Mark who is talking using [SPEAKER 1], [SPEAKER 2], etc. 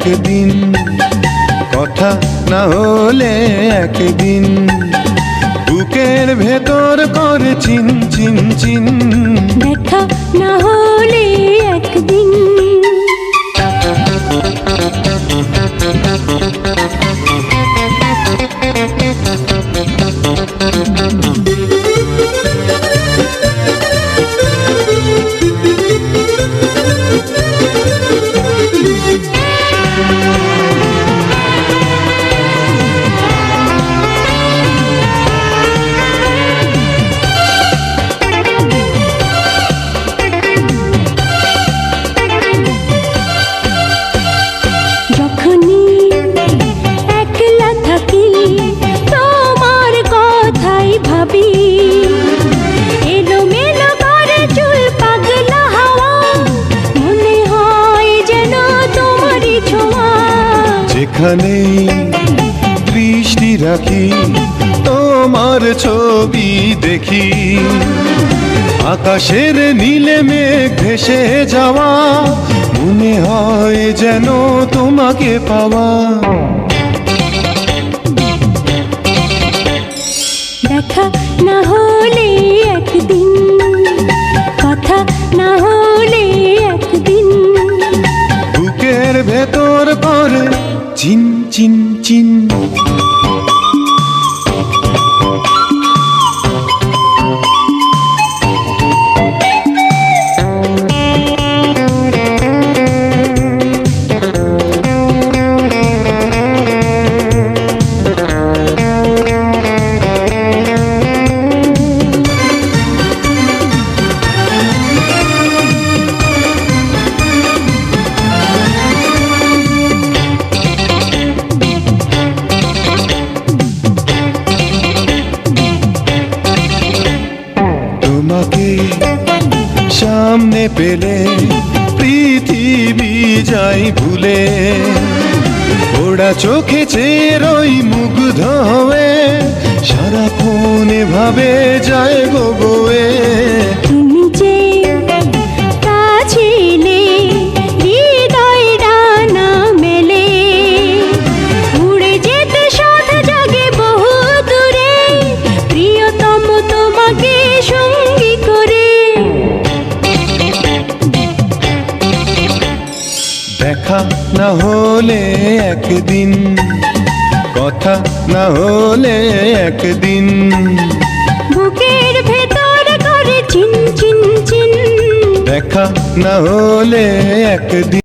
[SPEAKER 1] একদিন, কথা না হলে একদিন, বুকের ভেতর করে চিন চিন চিন,
[SPEAKER 2] দেখা না হলে একদিন।
[SPEAKER 1] যেখানেই দৃষ্টি রাখি তোমার ছবি দেখি, আকাশের নীলে মেঘ ভেসে যাওয়া, মনে হয় যেন তোমাকে পাওয়া।
[SPEAKER 2] দেখা না হলে একদিন, কথা না হলে একদিন,
[SPEAKER 1] বুকের ভেতর করে চিন চিন চিন। তোমাকে সামনে পেলে পৃথিবী যাই ভুলে, ওরা চোখে চেয়ে রই মুগ্ধ হয়ে, সারাক্ষণ ভাবে যায় গো বয়ে।
[SPEAKER 2] তুমি যে কাছিলে হৃদয় ডানা মেলে, উড়ে যেতে সাথে জাগে বহু দূরে, প্রিয়তম তোমাকে সঙ্গী করে।
[SPEAKER 1] দেখা না হলে একদিন, কথা না হলে একদিন,
[SPEAKER 2] বুকের ভেতর করে চিন চিন চিন,
[SPEAKER 1] দেখা না হলে একদিন।